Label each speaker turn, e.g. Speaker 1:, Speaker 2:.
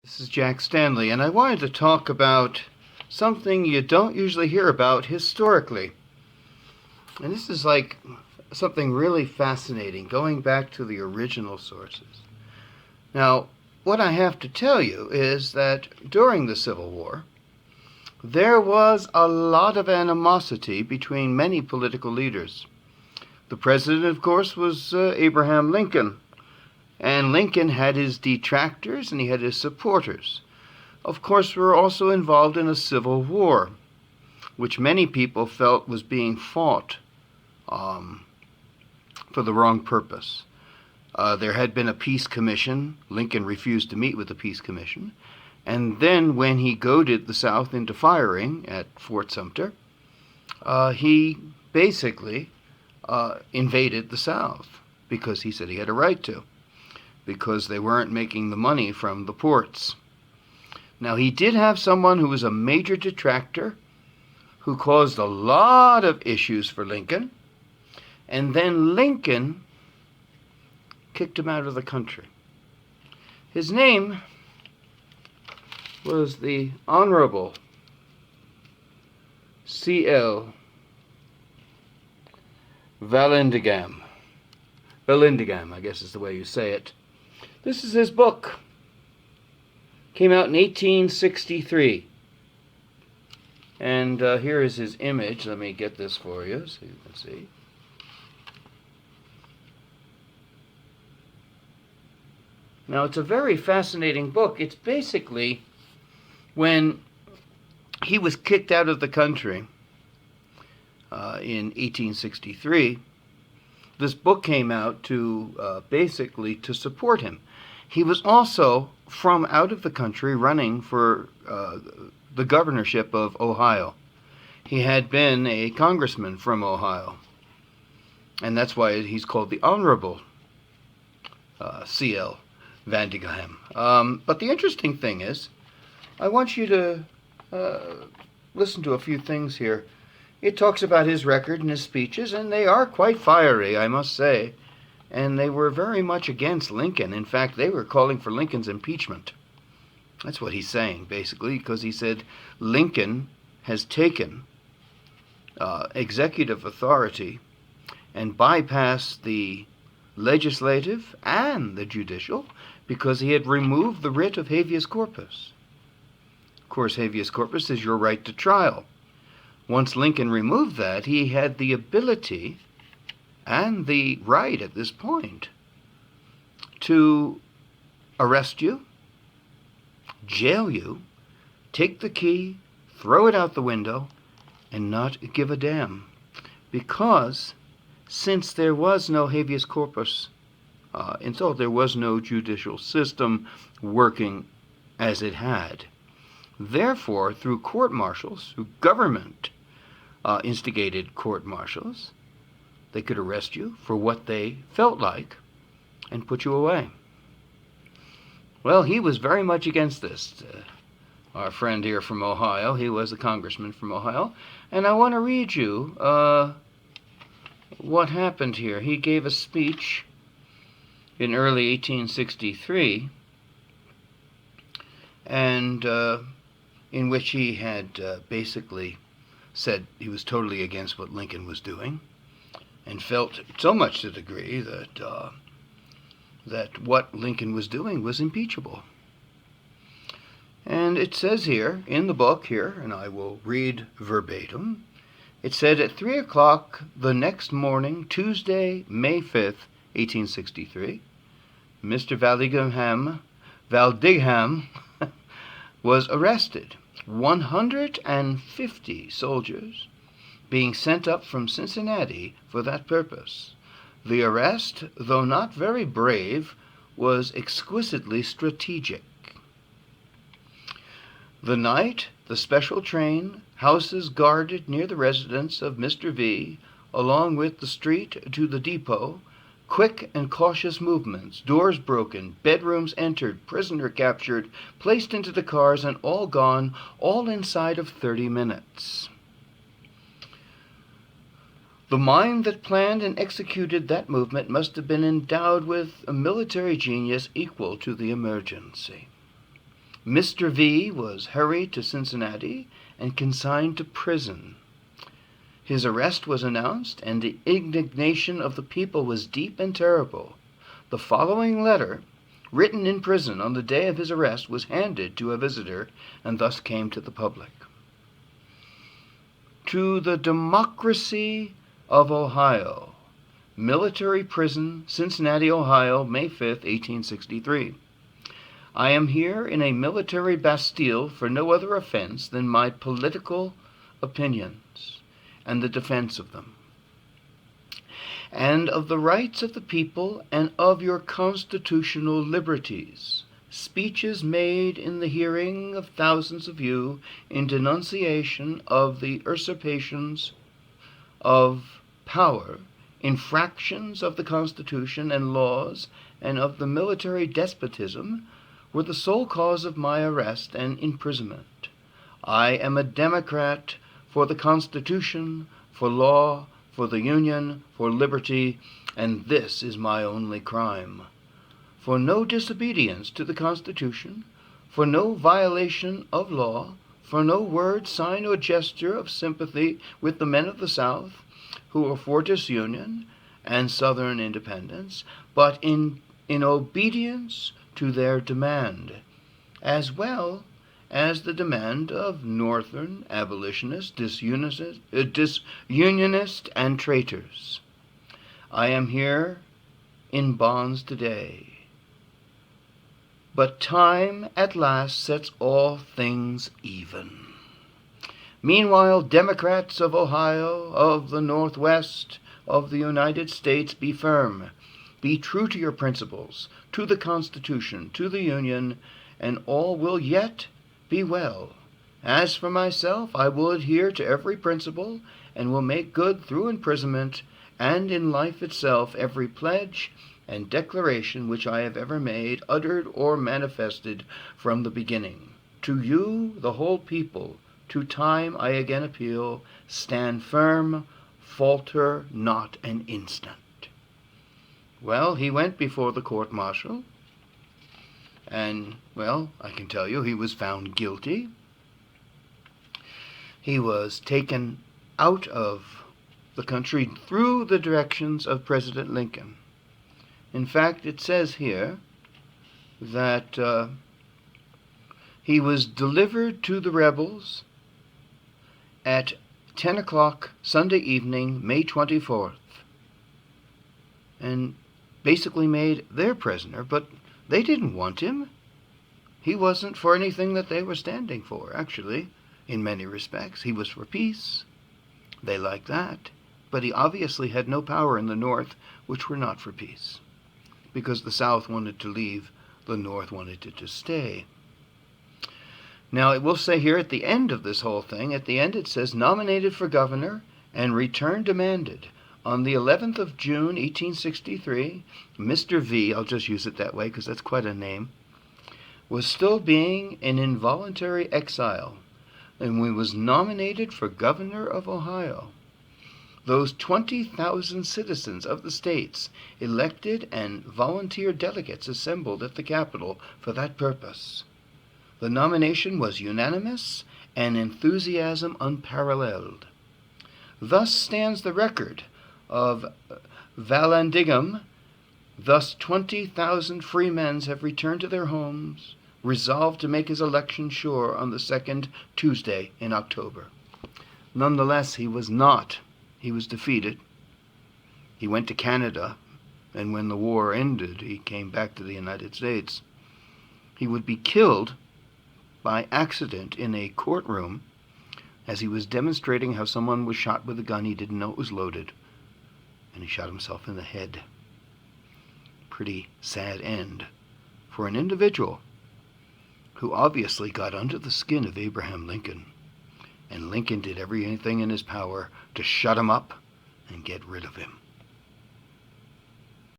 Speaker 1: This is Jack Stanley, and I wanted to talk about something you don't usually hear about historically. And this is like something really fascinating, going back to the original sources. Now, what I have to tell you is that during the Civil War, there was a lot of animosity between many political leaders. The president, of course, was Abraham Lincoln. And Lincoln had his detractors and he had his supporters. Of course, we were also involved in a civil war, which many people felt was being fought for the wrong purpose. There had been a peace commission. Lincoln refused to meet with the peace commission. And then when he goaded the South into firing at Fort Sumter, he basically invaded the South because he said he had a right to, because they weren't making the money from the ports. Now, he did have someone who was a major detractor, who caused a lot of issues for Lincoln, and then Lincoln kicked him out of the country. His name was the Honorable C.L. Vallandigham. Vallandigham, I guess is the way you say it. This is his book. Came out in 1863. And here is his image. Let me get this for you so you can see. Now, it's a very fascinating book. It's basically when he was kicked out of the country in 1863, this book came out to basically to support him. He was also from out of the country running for the governorship of Ohio. He had been a congressman from Ohio, and that's why he's called the Honorable C.L. Vallandigham. But the interesting thing is, I want you to listen to a few things here. It talks about his record and his speeches, and they are quite fiery, I must say. And they were very much against Lincoln. In fact, they were calling for Lincoln's impeachment. That's what he's saying, basically, because he said Lincoln has taken executive authority and bypassed the legislative and the judicial because he had removed the writ of habeas corpus. Of course, habeas corpus is your right to trial. Once Lincoln removed that, he had the ability and the right at this point to arrest you, jail you, take the key, throw it out the window, and not give a damn. Because since there was no habeas corpus, and so there was no judicial system working as it had. Therefore, through court-martials, through government instigated court-martials, they could arrest you for what they felt like and put you away. Well, he was very much against this. Our friend here from Ohio, he was a congressman from Ohio. And I want to read you what happened here. He gave a speech in early 1863, and in which he had basically said he was totally against what Lincoln was doing, and felt so much to the degree that that what Lincoln was doing was impeachable. And it says here, in the book here, and I will read verbatim, it said, at 3 o'clock the next morning, Tuesday, May 5th, 1863, Mr. Vallandigham was arrested. 150 soldiers being sent up from Cincinnati for that purpose. The arrest, though not very brave, was exquisitely strategic. The night, the special train, houses guarded near the residence of Mr. V, along with the street to the depot, quick and cautious movements, doors broken, bedrooms entered, prisoner captured, placed into the cars, and all gone, all inside of 30 minutes. The mind that planned and executed that movement must have been endowed with a military genius equal to the emergency. Mr. V was hurried to Cincinnati and consigned to prison. His arrest was announced, and the indignation of the people was deep and terrible. The following letter, written in prison on the day of his arrest, was handed to a visitor and thus came to the public. To the Democracy of Ohio, Military Prison, Cincinnati, Ohio, May 5, 1863. I am here in a military bastille for no other offense than my political opinions and the defense of them, and of the rights of the people and of your constitutional liberties. Speeches made in the hearing of thousands of you in denunciation of the usurpations of power, infractions of the Constitution and laws, and of the military despotism were the sole cause of my arrest and imprisonment. I am a Democrat for the Constitution, for law, for the Union, for liberty, and this is my only crime. For no disobedience to the Constitution, for no violation of law, for no word, sign, or gesture of sympathy with the men of the South who are for disunion and Southern independence, but in obedience to their demand, as well as the demand of Northern abolitionists, disunionists, and traitors. I am here in bonds today, but time at last sets all things even. Meanwhile, Democrats of Ohio, of the Northwest, of the United States, be firm. Be true to your principles, to the Constitution, to the Union, and all will yet be well. As for myself, I will adhere to every principle, and will make good through imprisonment, and in life itself, every pledge and declaration which I have ever made, uttered, or manifested from the beginning. To you, the whole people, to time I again appeal. Stand firm, falter not an instant. Well, he went before the court-martial, and, well, I can tell you, he was found guilty. He was taken out of the country through the directions of President Lincoln. In fact, it says here that he was delivered to the rebels at 10 o'clock Sunday evening, May 24th, and basically made their prisoner, but they didn't want him. He wasn't for anything that they were standing for, actually, in many respects. He was for peace. They liked that. But he obviously had no power in the North, which were not for peace, because the South wanted to leave, the North wanted it to stay. Now, it will say here at the end of this whole thing, at the end it says, nominated for governor and return demanded. On the 11th of June, 1863, Mr. V, I'll just use it that way because that's quite a name, was still being in involuntary exile, and we was nominated for governor of Ohio. Those 20,000 citizens of the states, elected and volunteer delegates assembled at the Capitol for that purpose. The nomination was unanimous and enthusiasm unparalleled. Thus stands the record of Vallandigham. Thus 20,000 free men have returned to their homes, resolved to make his election sure on the second Tuesday in October. Nonetheless, he was not. He was defeated. He went to Canada, and when the war ended, he came back to the United States. He would be killed by accident in a courtroom as he was demonstrating how someone was shot with a gun. He didn't know it was loaded, and he shot himself in the head. Pretty sad end for an individual who obviously got under the skin of Abraham Lincoln, and Lincoln did everything in his power to shut him up and get rid of him.